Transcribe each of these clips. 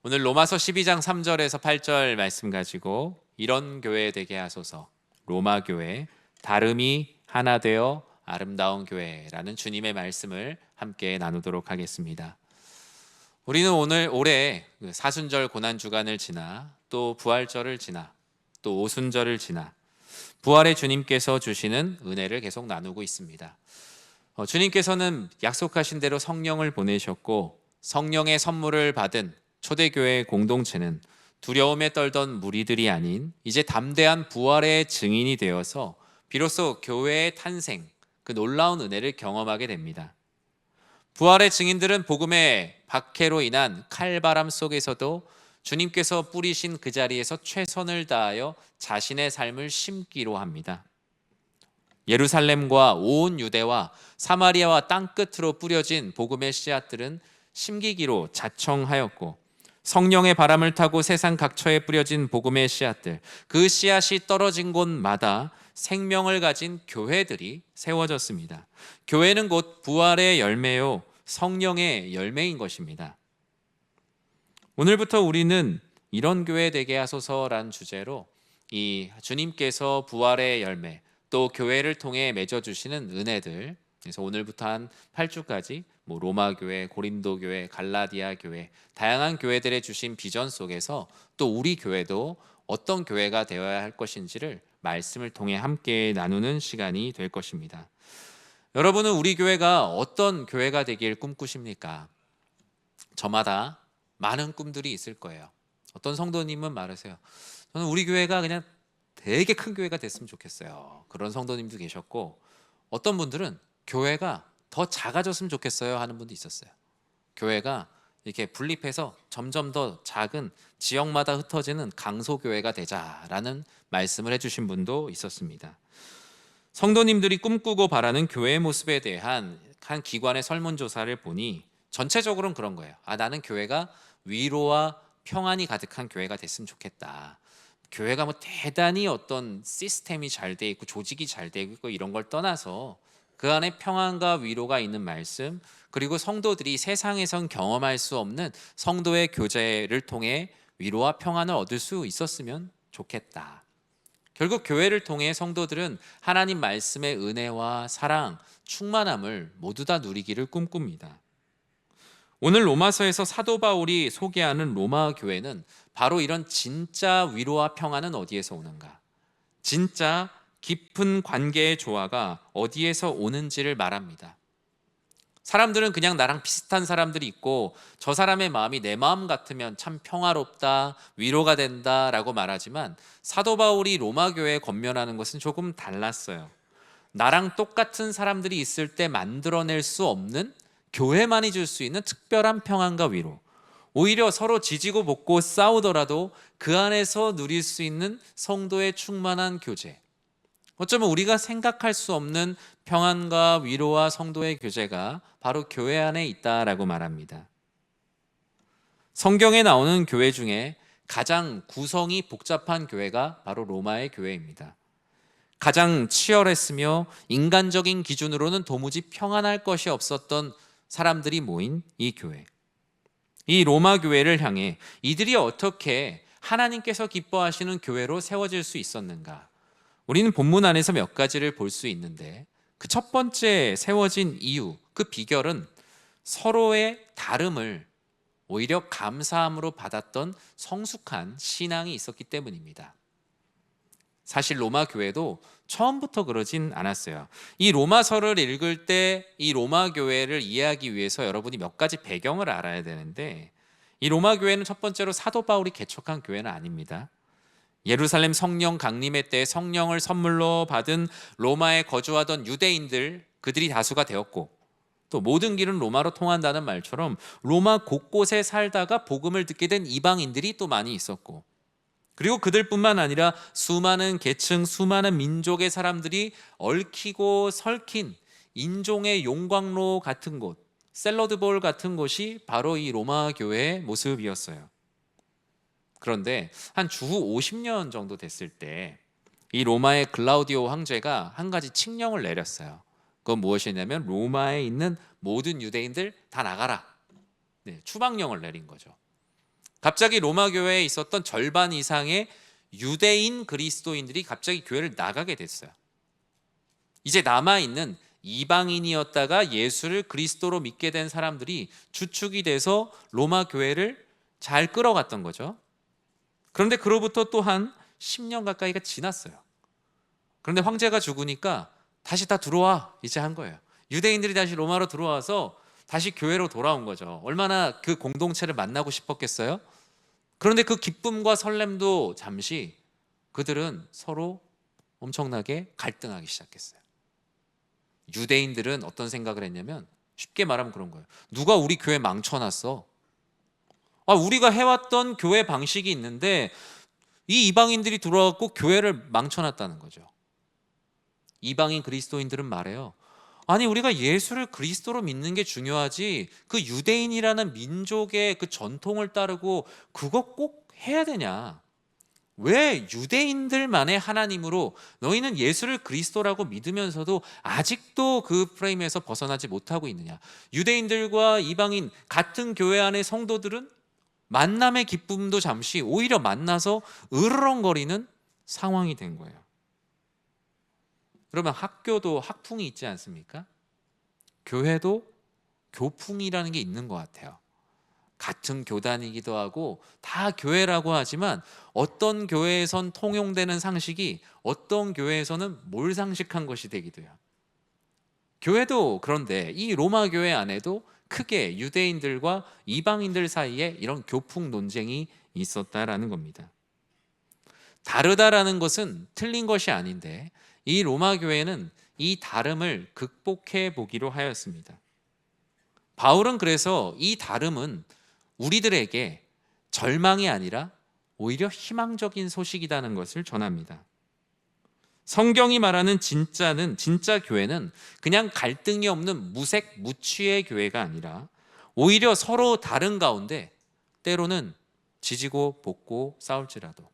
오늘 로마서 12장 3절에서 8절 말씀 가지고 이런 교회 되게 하소서, 로마 교회 다름이 하나 되어 아름다운 교회라는 주님의 말씀을 함께 나누도록 하겠습니다. 우리는 올해 사순절 고난주간을 지나 또 부활절을 지나 또 오순절을 지나 부활의 주님께서 주시는 은혜를 계속 나누고 있습니다. 주님께서는 약속하신 대로 성령을 보내셨고 성령의 선물을 받은 초대교회 공동체는 두려움에 떨던 무리들이 아닌 이제 담대한 부활의 증인이 되어서 비로소 교회의 탄생, 그 놀라운 은혜를 경험하게 됩니다. 부활의 증인들은 복음의 박해로 인한 칼바람 속에서도 주님께서 뿌리신 그 자리에서 최선을 다하여 자신의 삶을 심기로 합니다. 예루살렘과 온 유대와 사마리아와 땅끝으로 뿌려진 복음의 씨앗들은 심기기로 자청하였고, 성령의 바람을 타고 세상 각처에 뿌려진 복음의 씨앗들, 그 씨앗이 떨어진 곳마다 생명을 가진 교회들이 세워졌습니다. 교회는 곧 부활의 열매요 성령의 열매인 것입니다. 오늘부터 우리는 이런 교회 되게 하소서라는 주제로 이 주님께서 부활의 열매 또 교회를 통해 맺어주시는 은혜들, 그래서 오늘부터 한 8주까지 로마 교회, 고린도 교회, 갈라디아 교회, 다양한 교회들의 주신 비전 속에서 또 우리 교회도 어떤 교회가 되어야 할 것인지를 말씀을 통해 함께 나누는 시간이 될 것입니다. 여러분은 우리 교회가 어떤 교회가 되길 꿈꾸십니까? 저마다 많은 꿈들이 있을 거예요. 어떤 성도님은 말하세요. 저는 우리 교회가 그냥 되게 큰 교회가 됐으면 좋겠어요. 그런 성도님도 계셨고, 어떤 분들은 교회가 더 작아졌으면 좋겠어요 하는 분도 있었어요. 교회가 이렇게 분립해서 점점 더 작은 지역마다 흩어지는 강소교회가 되자라는 말씀을 해주신 분도 있었습니다. 성도님들이 꿈꾸고 바라는 교회의 모습에 대한 한 기관의 설문조사를 보니 전체적으로는 그런 거예요. 나는 교회가 위로와 평안이 가득한 교회가 됐으면 좋겠다. 교회가 대단히 어떤 시스템이 잘 돼 있고 조직이 잘 돼 있고 이런 걸 떠나서 그 안에 평안과 위로가 있는 말씀, 그리고 성도들이 세상에선 경험할 수 없는 성도의 교제를 통해 위로와 평안을 얻을 수 있었으면 좋겠다. 결국 교회를 통해 성도들은 하나님 말씀의 은혜와 사랑, 충만함을 모두 다 누리기를 꿈꿉니다. 오늘 로마서에서 사도 바울이 소개하는 로마 교회는 바로 이런 진짜 위로와 평안은 어디에서 오는가? 진짜 깊은 관계의 조화가 어디에서 오는지를 말합니다. 사람들은 그냥 나랑 비슷한 사람들이 있고 저 사람의 마음이 내 마음 같으면 참 평화롭다, 위로가 된다 라고 말하지만 사도 바울이 로마 교회에 권면하는 것은 조금 달랐어요. 나랑 똑같은 사람들이 있을 때 만들어낼 수 없는, 교회만이 줄 수 있는 특별한 평안과 위로, 오히려 서로 지지고 볶고 싸우더라도 그 안에서 누릴 수 있는 성도의 충만한 교제, 어쩌면 우리가 생각할 수 없는 평안과 위로와 성도의 교제가 바로 교회 안에 있다라고 말합니다. 성경에 나오는 교회 중에 가장 구성이 복잡한 교회가 바로 로마의 교회입니다. 가장 치열했으며 인간적인 기준으로는 도무지 평안할 것이 없었던 사람들이 모인 이 교회, 이 로마 교회를 향해 이들이 어떻게 하나님께서 기뻐하시는 교회로 세워질 수 있었는가? 우리는 본문 안에서 몇 가지를 볼 수 있는데, 그 첫 번째 세워진 이유, 그 비결은 서로의 다름을 오히려 감사함으로 받았던 성숙한 신앙이 있었기 때문입니다. 사실 로마 교회도 처음부터 그러진 않았어요. 이 로마서를 읽을 때 이 로마 교회를 이해하기 위해서 여러분이 몇 가지 배경을 알아야 되는데, 이 로마 교회는 첫 번째로 사도 바울이 개척한 교회는 아닙니다. 예루살렘 성령 강림의 때 성령을 선물로 받은 로마에 거주하던 유대인들, 그들이 다수가 되었고, 또 모든 길은 로마로 통한다는 말처럼 로마 곳곳에 살다가 복음을 듣게 된 이방인들이 또 많이 있었고, 그리고 그들뿐만 아니라 수많은 계층, 수많은 민족의 사람들이 얽히고 설킨 인종의 용광로 같은 곳, 샐러드볼 같은 곳이 바로 이 로마 교회의 모습이었어요. 그런데 한 주후 50년 정도 됐을 때 이 로마의 글라우디오 황제가 한 가지 칙령을 내렸어요. 그건 무엇이냐면 로마에 있는 모든 유대인들 다 나가라. 추방령을 내린 거죠. 갑자기 로마 교회에 있었던 절반 이상의 유대인 그리스도인들이 갑자기 교회를 나가게 됐어요. 이제 남아있는 이방인이었다가 예수를 그리스도로 믿게 된 사람들이 주축이 돼서 로마 교회를 잘 끌어갔던 거죠. 그런데 그로부터 또 한 10년 가까이가 지났어요. 그런데 황제가 죽으니까 다시 다 들어와 이제 한 거예요. 유대인들이 다시 로마로 들어와서 다시 교회로 돌아온 거죠. 얼마나 그 공동체를 만나고 싶었겠어요? 그런데 그 기쁨과 설렘도 잠시 그들은 서로 엄청나게 갈등하기 시작했어요. 유대인들은 어떤 생각을 했냐면, 쉽게 말하면 그런 거예요. 누가 우리 교회 망쳐놨어? 우리가 해왔던 교회 방식이 있는데 이 이방인들이 들어와서 교회를 망쳐놨다는 거죠. 이방인 그리스도인들은 말해요. 아니, 우리가 예수를 그리스도로 믿는 게 중요하지 그 유대인이라는 민족의 그 전통을 따르고 그거 꼭 해야 되냐? 왜 유대인들만의 하나님으로 너희는 예수를 그리스도라고 믿으면서도 아직도 그 프레임에서 벗어나지 못하고 있느냐? 유대인들과 이방인 같은 교회 안의 성도들은 만남의 기쁨도 잠시 오히려 만나서 으르렁거리는 상황이 된 거예요. 그러면 학교도 학풍이 있지 않습니까? 교회도 교풍이라는 게 있는 것 같아요. 같은 교단이기도 하고 다 교회라고 하지만 어떤 교회에선 통용되는 상식이 어떤 교회에서는 몰상식한 것이 되기도 해요. 교회도 그런데 이 로마 교회 안에도 크게 유대인들과 이방인들 사이에 이런 교풍 논쟁이 있었다라는 겁니다. 다르다라는 것은 틀린 것이 아닌데 이 로마 교회는 이 다름을 극복해 보기로 하였습니다. 바울은 그래서 이 다름은 우리들에게 절망이 아니라 오히려 희망적인 소식이라는 것을 전합니다. 성경이 말하는 진짜 교회는 그냥 갈등이 없는 무색 무취의 교회가 아니라 오히려 서로 다른 가운데 때로는 지지고 볶고 싸울지라도,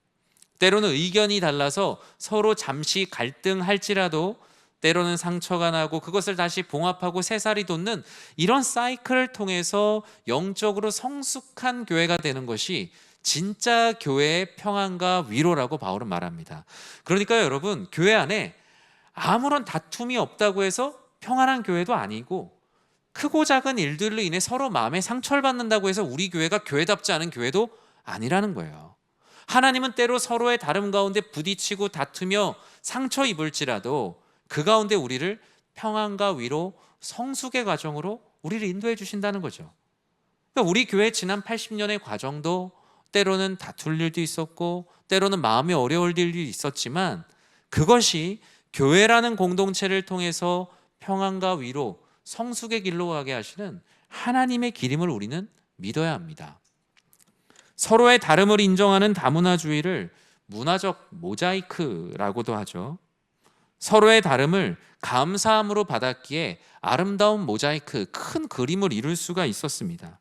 때로는 의견이 달라서 서로 잠시 갈등할지라도, 때로는 상처가 나고 그것을 다시 봉합하고 새살이 돋는 이런 사이클을 통해서 영적으로 성숙한 교회가 되는 것이 진짜 교회의 평안과 위로라고 바울은 말합니다. 그러니까 여러분, 교회 안에 아무런 다툼이 없다고 해서 평안한 교회도 아니고, 크고 작은 일들로 인해 서로 마음에 상처를 받는다고 해서 우리 교회가 교회답지 않은 교회도 아니라는 거예요. 하나님은 때로 서로의 다름 가운데 부딪히고 다투며 상처 입을지라도 그 가운데 우리를 평안과 위로, 성숙의 과정으로 우리를 인도해 주신다는 거죠. 그러니까 우리 교회 지난 80년의 과정도 때로는 다툴 일도 있었고 때로는 마음이 어려울 일도 있었지만, 그것이 교회라는 공동체를 통해서 평안과 위로, 성숙의 길로 가게 하시는 하나님의 길임을 우리는 믿어야 합니다. 서로의 다름을 인정하는 다문화주의를 문화적 모자이크라고도 하죠. 서로의 다름을 감사함으로 받았기에 아름다운 모자이크, 큰 그림을 이룰 수가 있었습니다.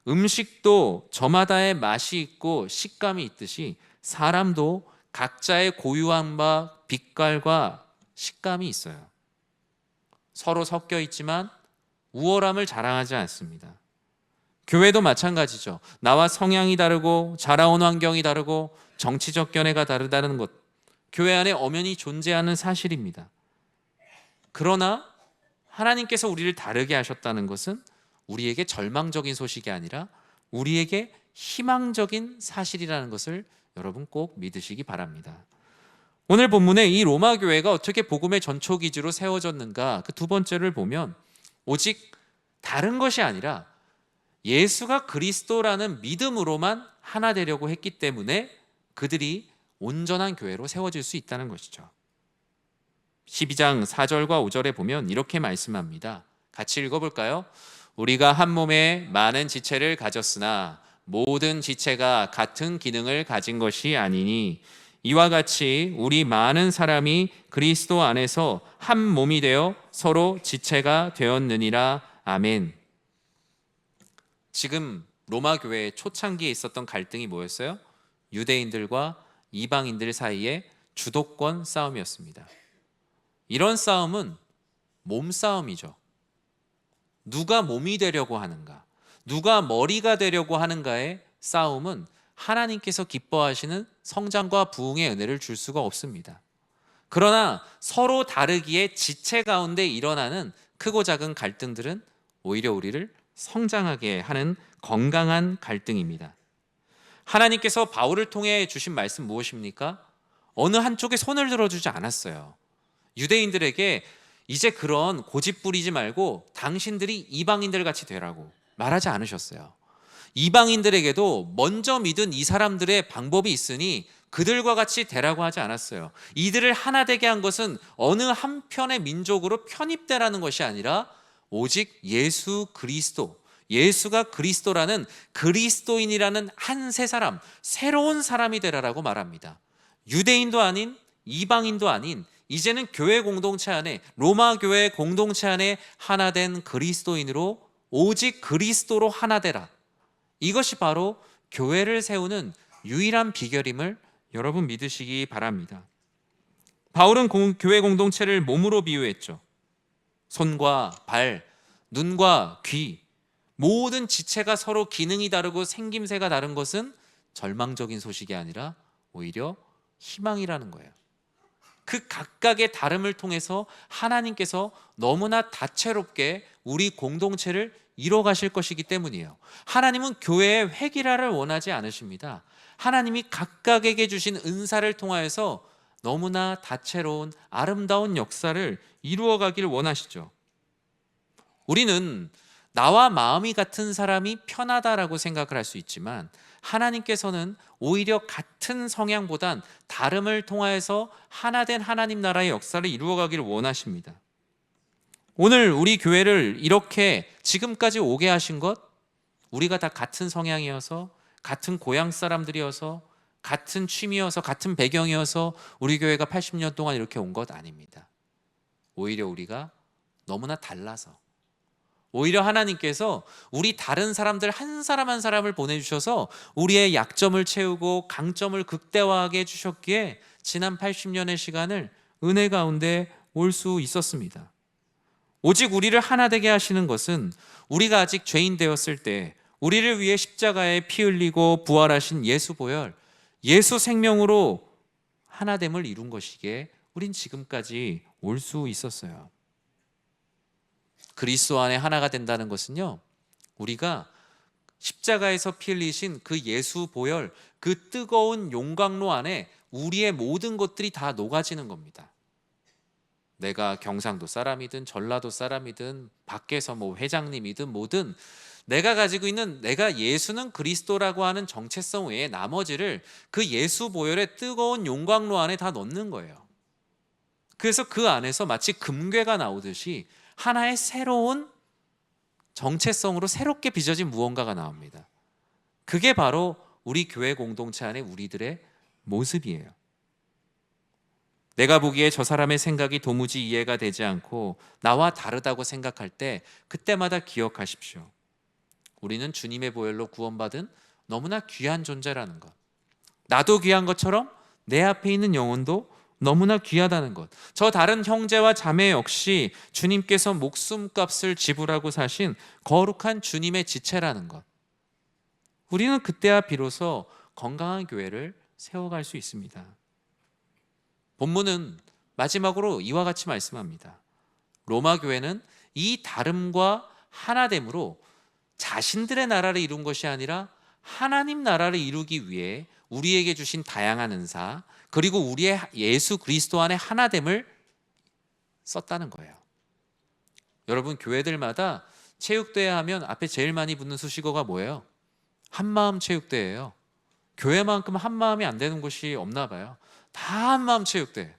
음식도 저마다의 맛이 있고 식감이 있듯이 사람도 각자의 고유한 바, 빛깔과 식감이 있어요. 서로 섞여 있지만 우월함을 자랑하지 않습니다. 교회도 마찬가지죠. 나와 성향이 다르고 자라온 환경이 다르고 정치적 견해가 다르다는 것, 교회 안에 엄연히 존재하는 사실입니다. 그러나 하나님께서 우리를 다르게 하셨다는 것은 우리에게 절망적인 소식이 아니라 우리에게 희망적인 사실이라는 것을 여러분 꼭 믿으시기 바랍니다. 오늘 본문에 이 로마 교회가 어떻게 복음의 전초기지로 세워졌는가, 그 두 번째를 보면 오직 다른 것이 아니라 예수가 그리스도라는 믿음으로만 하나 되려고 했기 때문에 그들이 온전한 교회로 세워질 수 있다는 것이죠. 12장 4절과 5절에 보면 이렇게 말씀합니다. 같이 읽어볼까요? 우리가 한 몸에 많은 지체를 가졌으나 모든 지체가 같은 기능을 가진 것이 아니니 이와 같이 우리 많은 사람이 그리스도 안에서 한 몸이 되어 서로 지체가 되었느니라. 아멘. 지금 로마 교회의 초창기에 있었던 갈등이 뭐였어요? 유대인들과 이방인들 사이의 주도권 싸움이었습니다. 이런 싸움은 몸싸움이죠. 누가 몸이 되려고 하는가, 누가 머리가 되려고 하는가의 싸움은 하나님께서 기뻐하시는 성장과 부흥의 은혜를 줄 수가 없습니다. 그러나 서로 다르기에 지체 가운데 일어나는 크고 작은 갈등들은 오히려 우리를 성장하게 하는 건강한 갈등입니다. 하나님께서 바울을 통해 주신 말씀 무엇입니까? 어느 한쪽에 손을 들어주지 않았어요. 유대인들에게 이제 그런 고집 부리지 말고 당신들이 이방인들 같이 되라고 말하지 않으셨어요. 이방인들에게도 먼저 믿은 이 사람들의 방법이 있으니 그들과 같이 되라고 하지 않았어요. 이들을 하나 되게 한 것은 어느 한편의 민족으로 편입되라는 것이 아니라 오직 예수 그리스도, 예수가 그리스도라는 그리스도인이라는 한 세 사람, 새로운 사람이 되라라고 말합니다. 유대인도 아닌 이방인도 아닌 이제는 교회 공동체 안에, 로마 교회 공동체 안에 하나 된 그리스도인으로 오직 그리스도로 하나 되라. 이것이 바로 교회를 세우는 유일한 비결임을 여러분 믿으시기 바랍니다. 바울은 교회 공동체를 몸으로 비유했죠. 손과 발, 눈과 귀, 모든 지체가 서로 기능이 다르고 생김새가 다른 것은 절망적인 소식이 아니라 오히려 희망이라는 거예요. 그 각각의 다름을 통해서 하나님께서 너무나 다채롭게 우리 공동체를 이뤄 가실 것이기 때문이에요. 하나님은 교회의 획일화를 원하지 않으십니다. 하나님이 각각에게 주신 은사를 통하여서 너무나 다채로운 아름다운 역사를 이루어 가기를 원하시죠. 우리는 나와 마음이 같은 사람이 편하다라고 생각을 할 수 있지만 하나님께서는 오히려 같은 성향보단 다름을 통하여서 하나 된 하나님 나라의 역사를 이루어 가기를 원하십니다. 오늘 우리 교회를 이렇게 지금까지 오게 하신 것, 우리가 다 같은 성향이어서, 같은 고향 사람들이어서, 같은 취미여서, 같은 배경이어서 우리 교회가 80년 동안 이렇게 온 것 아닙니다. 오히려 우리가 너무나 달라서, 오히려 하나님께서 우리 다른 사람들 한 사람 한 사람을 보내주셔서 우리의 약점을 채우고 강점을 극대화하게 해주셨기에 지난 80년의 시간을 은혜 가운데 올 수 있었습니다. 오직 우리를 하나 되게 하시는 것은 우리가 아직 죄인 되었을 때 우리를 위해 십자가에 피 흘리고 부활하신 예수 보혈, 예수 생명으로 하나됨을 이룬 것이기에 우린 지금까지 올 수 있었어요. 그리스도 안에 하나가 된다는 것은요, 우리가 십자가에서 피 흘리신 그 예수 보혈, 그 뜨거운 용광로 안에 우리의 모든 것들이 다 녹아지는 겁니다. 내가 경상도 사람이든 전라도 사람이든 밖에서 뭐 회장님이든 뭐든 내가 가지고 있는, 내가 예수는 그리스도라고 하는 정체성 외에 나머지를 그 예수 보혈의 뜨거운 용광로 안에 다 넣는 거예요. 그래서 그 안에서 마치 금괴가 나오듯이 하나의 새로운 정체성으로 새롭게 빚어진 무언가가 나옵니다. 그게 바로 우리 교회 공동체 안에 우리들의 모습이에요. 내가 보기에 저 사람의 생각이 도무지 이해가 되지 않고 나와 다르다고 생각할 때 그때마다 기억하십시오. 우리는 주님의 보혈로 구원받은 너무나 귀한 존재라는 것. 나도 귀한 것처럼 내 앞에 있는 영혼도 너무나 귀하다는 것. 저 다른 형제와 자매 역시 주님께서 목숨값을 지불하고 사신 거룩한 주님의 지체라는 것. 우리는 그때야 비로소 건강한 교회를 세워갈 수 있습니다. 본문은 마지막으로 이와 같이 말씀합니다. 로마 교회는 이 다름과 하나됨으로 자신들의 나라를 이룬 것이 아니라 하나님 나라를 이루기 위해 우리에게 주신 다양한 은사, 그리고 우리의 예수 그리스도 안에 하나됨을 썼다는 거예요. 여러분, 교회들마다 체육대회 하면 앞에 제일 많이 붙는 수식어가 뭐예요? 한마음 체육대회예요. 교회만큼 한마음이 안 되는 곳이 없나 봐요. 다 한마음 체육대회.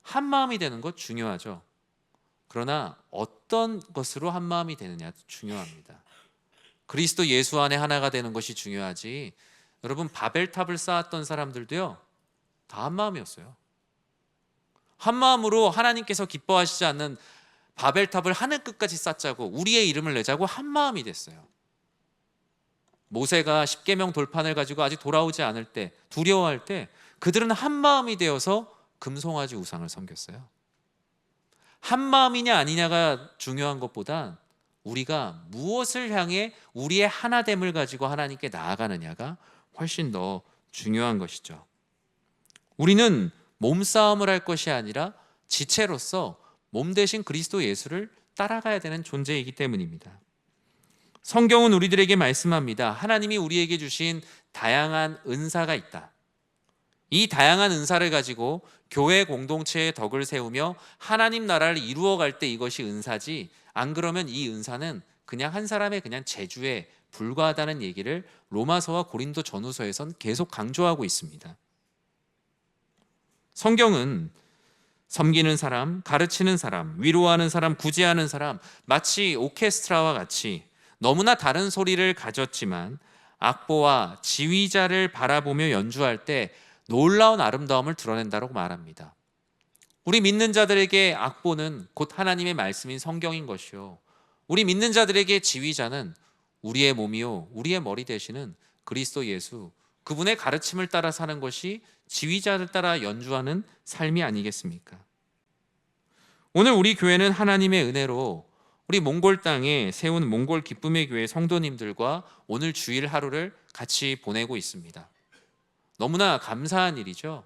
한마음이 되는 것 중요하죠. 그러나 어떤 것으로 한마음이 되느냐도 중요합니다. 그리스도 예수 안에 하나가 되는 것이 중요하지, 여러분 바벨탑을 쌓았던 사람들도요 다 한마음이었어요. 한마음으로 하나님께서 기뻐하시지 않는 바벨탑을 하늘 끝까지 쌓자고, 우리의 이름을 내자고 한마음이 됐어요. 모세가 십계명 돌판을 가지고 아직 돌아오지 않을 때, 두려워할 때 그들은 한마음이 되어서 금송아지 우상을 섬겼어요. 한마음이냐 아니냐가 중요한 것보단 우리가 무엇을 향해 우리의 하나됨을 가지고 하나님께 나아가느냐가 훨씬 더 중요한 것이죠. 우리는 몸싸움을 할 것이 아니라 지체로서 몸 대신 그리스도 예수를 따라가야 되는 존재이기 때문입니다. 성경은 우리들에게 말씀합니다. 하나님이 우리에게 주신 다양한 은사가 있다. 이 다양한 은사를 가지고 교회 공동체의 덕을 세우며 하나님 나라를 이루어갈 때 이것이 은사지, 안 그러면 이 은사는 그냥 한 사람의 그냥 재주에 불과하다는 얘기를 로마서와 고린도 전후서에선 계속 강조하고 있습니다. 성경은 섬기는 사람, 가르치는 사람, 위로하는 사람, 구제하는 사람, 마치 오케스트라와 같이 너무나 다른 소리를 가졌지만 악보와 지휘자를 바라보며 연주할 때 놀라운 아름다움을 드러낸다고 말합니다. 우리 믿는 자들에게 악보는 곧 하나님의 말씀인 성경인 것이요, 우리 믿는 자들에게 지휘자는 우리의 몸이요 우리의 머리 되시는 그리스도 예수, 그분의 가르침을 따라 사는 것이 지휘자를 따라 연주하는 삶이 아니겠습니까? 오늘 우리 교회는 하나님의 은혜로 우리 몽골 땅에 세운 몽골 기쁨의 교회 성도님들과 오늘 주일 하루를 같이 보내고 있습니다. 너무나 감사한 일이죠.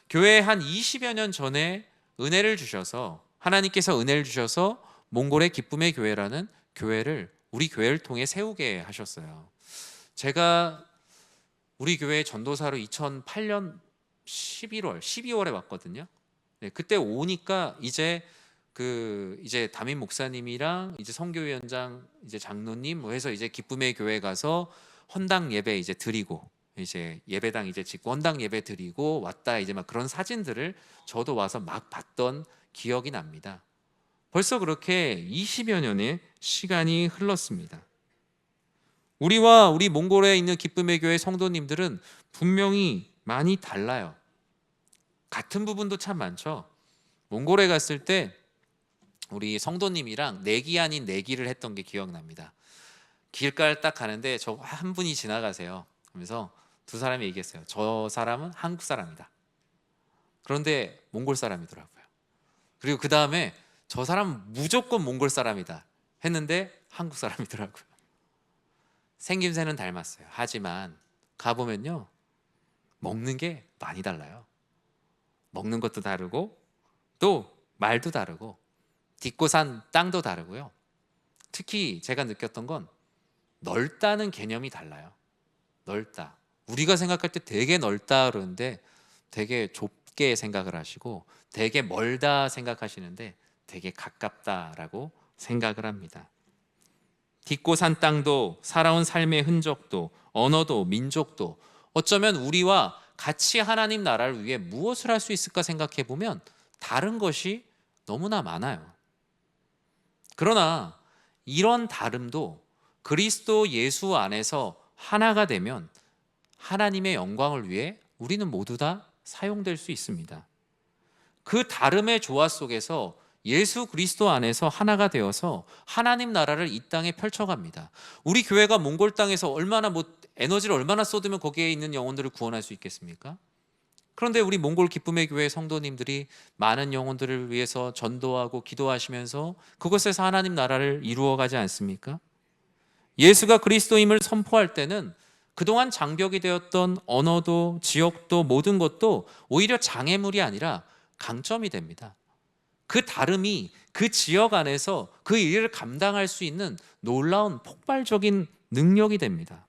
교회에 한 20여 년 전에 은혜를 주셔서, 하나님께서 은혜를 주셔서 몽골의 기쁨의 교회라는 교회를 우리 교회를 통해 세우게 하셨어요. 제가 우리 교회 전도사로 2008년 12월에 왔거든요. 네, 그때 오니까 이제 담임 목사님이랑 이제 선교위원장, 이제 장로님 뭐 해서 이제 기쁨의 교회 가서 헌당 예배 이제 드리고, 이제 예배당 이제 짓고 헌당 예배 드리고 왔다, 이제 막 그런 사진들을 저도 와서 막 봤던 기억이 납니다. 벌써 그렇게 20여 년의 시간이 흘렀습니다. 우리와 우리 몽골에 있는 기쁨의 교회 성도님들은 분명히 많이 달라요. 같은 부분도 참 많죠. 몽골에 갔을 때 우리 성도님이랑 내기 아닌 내기를 했던 게 기억납니다. 길가를 딱 가는데 저 한 분이 지나가세요. 그러면서 두 사람이 얘기했어요. 저 사람은 한국 사람이다. 그런데 몽골 사람이더라고요. 그리고 그 다음에 저 사람은 무조건 몽골 사람이다 했는데 한국 사람이더라고요. 생김새는 닮았어요. 하지만 가보면요, 먹는 게 많이 달라요. 먹는 것도 다르고 또 말도 다르고 딛고 산 땅도 다르고요. 특히 제가 느꼈던 건 넓다는 개념이 달라요. 넓다. 우리가 생각할 때 되게 넓다 그러는데 되게 좁게 생각을 하시고, 되게 멀다 생각하시는데 되게 가깝다라고 생각을 합니다. 딛고 산 땅도, 살아온 삶의 흔적도, 언어도, 민족도, 어쩌면 우리와 같이 하나님 나라를 위해 무엇을 할 수 있을까 생각해 보면 다른 것이 너무나 많아요. 그러나 이런 다름도 그리스도 예수 안에서 하나가 되면 하나님의 영광을 위해 우리는 모두 다 사용될 수 있습니다. 그 다름의 조화 속에서 예수 그리스도 안에서 하나가 되어서 하나님 나라를 이 땅에 펼쳐갑니다. 우리 교회가 몽골 땅에서 에너지를 얼마나 쏟으면 거기에 있는 영혼들을 구원할 수 있겠습니까? 그런데 우리 몽골 기쁨의 교회 성도님들이 많은 영혼들을 위해서 전도하고 기도하시면서 그곳에서 하나님 나라를 이루어가지 않습니까? 예수가 그리스도임을 선포할 때는 그동안 장벽이 되었던 언어도 지역도 모든 것도 오히려 장애물이 아니라 강점이 됩니다. 그 다름이 그 지역 안에서 그 일을 감당할 수 있는 놀라운 폭발적인 능력이 됩니다.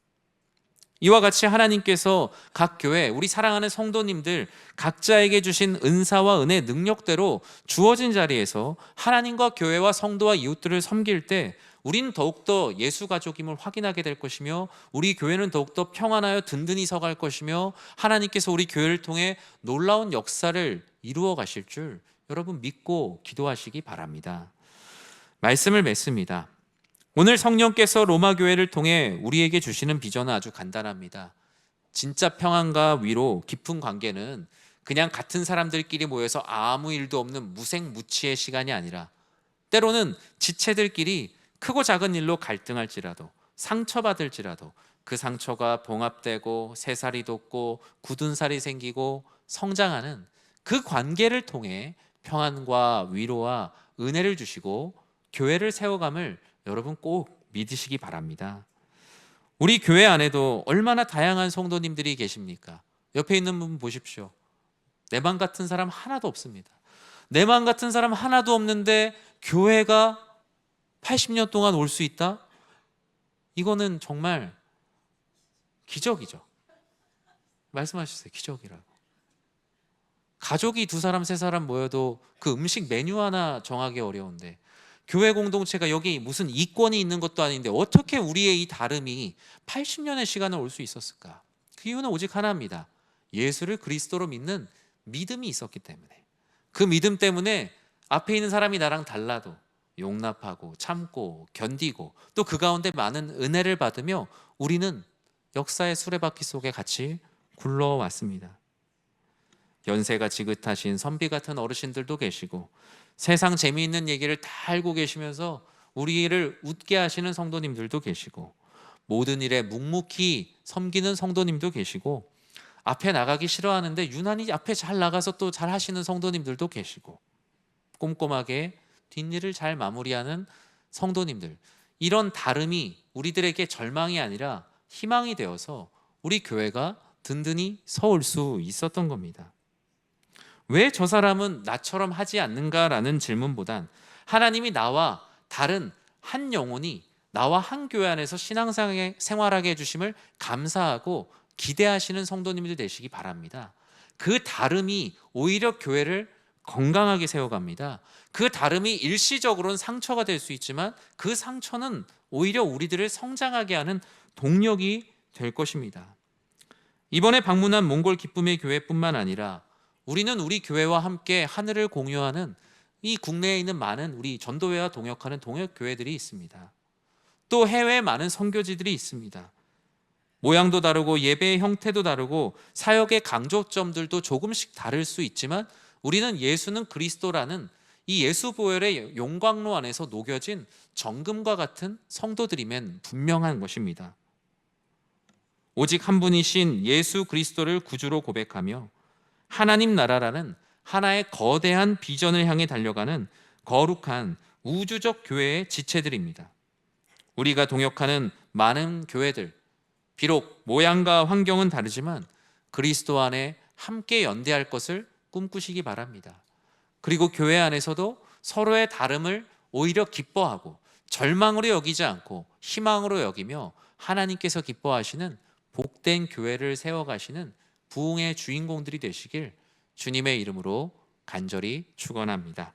이와 같이 하나님께서 각 교회, 우리 사랑하는 성도님들 각자에게 주신 은사와 은혜, 능력대로 주어진 자리에서 하나님과 교회와 성도와 이웃들을 섬길 때 우린 더욱더 예수 가족임을 확인하게 될 것이며, 우리 교회는 더욱더 평안하여 든든히 서갈 것이며, 하나님께서 우리 교회를 통해 놀라운 역사를 이루어 가실 줄 여러분 믿고 기도하시기 바랍니다. 말씀을 맺습니다. 오늘 성령께서 로마 교회를 통해 우리에게 주시는 비전은 아주 간단합니다. 진짜 평안과 위로 깊은 관계는 그냥 같은 사람들끼리 모여서 아무 일도 없는 무색무취의 시간이 아니라, 때로는 지체들끼리 크고 작은 일로 갈등할지라도, 상처받을지라도 그 상처가 봉합되고 새살이 돋고 굳은 살이 생기고 성장하는 그 관계를 통해 평안과 위로와 은혜를 주시고 교회를 세워감을 여러분 꼭 믿으시기 바랍니다. 우리 교회 안에도 얼마나 다양한 성도님들이 계십니까? 옆에 있는 분 보십시오. 내 맘 같은 사람 하나도 없습니다. 내 맘 같은 사람 하나도 없는데 교회가 80년 동안 올 수 있다? 이거는 정말 기적이죠. 말씀하셨어요. 기적이라고. 가족이 2사람, 3사람 모여도 그 음식 메뉴 하나 정하기 어려운데, 교회 공동체가 여기 무슨 이권이 있는 것도 아닌데 어떻게 우리의 이 다름이 80년의 시간을 올 수 있었을까? 그 이유는 오직 하나입니다. 예수를 그리스도로 믿는 믿음이 있었기 때문에. 그 믿음 때문에 앞에 있는 사람이 나랑 달라도 용납하고 참고 견디고 또 그 가운데 많은 은혜를 받으며 우리는 역사의 수레바퀴 속에 같이 굴러왔습니다. 연세가 지긋하신 선비 같은 어르신들도 계시고 세상 재미있는 얘기를 다 알고 계시면서 우리를 웃게 하시는 성도님들도 계시고 모든 일에 묵묵히 섬기는 성도님도 계시고 앞에 나가기 싫어하는데 유난히 앞에 잘 나가서 또 잘 하시는 성도님들도 계시고 꼼꼼하게 뒷일을 잘 마무리하는 성도님들, 이런 다름이 우리들에게 절망이 아니라 희망이 되어서 우리 교회가 든든히 서올 수 있었던 겁니다. 왜 저 사람은 나처럼 하지 않는가라는 질문보단 하나님이 나와 다른 한 영혼이 나와 한 교회 안에서 신앙생활 생활하게 해주심을 감사하고 기대하시는 성도님들 되시기 바랍니다. 그 다름이 오히려 교회를 건강하게 세워갑니다. 그 다름이 일시적으로는 상처가 될 수 있지만 그 상처는 오히려 우리들을 성장하게 하는 동력이 될 것입니다. 이번에 방문한 몽골 기쁨의 교회뿐만 아니라 우리는 우리 교회와 함께 하늘을 공유하는 이 국내에 있는 많은 우리 전도회와 동역하는 동역교회들이 있습니다. 또 해외에 많은 선교지들이 있습니다. 모양도 다르고 예배의 형태도 다르고 사역의 강조점들도 조금씩 다를 수 있지만 우리는 예수는 그리스도라는 이 예수 보혈의 용광로 안에서 녹여진 정금과 같은 성도들이면 분명한 것입니다. 오직 한 분이신 예수 그리스도를 구주로 고백하며 하나님 나라라는 하나의 거대한 비전을 향해 달려가는 거룩한 우주적 교회의 지체들입니다. 우리가 동역하는 많은 교회들, 비록 모양과 환경은 다르지만 그리스도 안에 함께 연대할 것을 꿈꾸시기 바랍니다. 그리고 교회 안에서도 서로의 다름을 오히려 기뻐하고 절망으로 여기지 않고 희망으로 여기며 하나님께서 기뻐하시는 복된 교회를 세워가시는 부흥의 주인공들이 되시길 주님의 이름으로 간절히 축원합니다.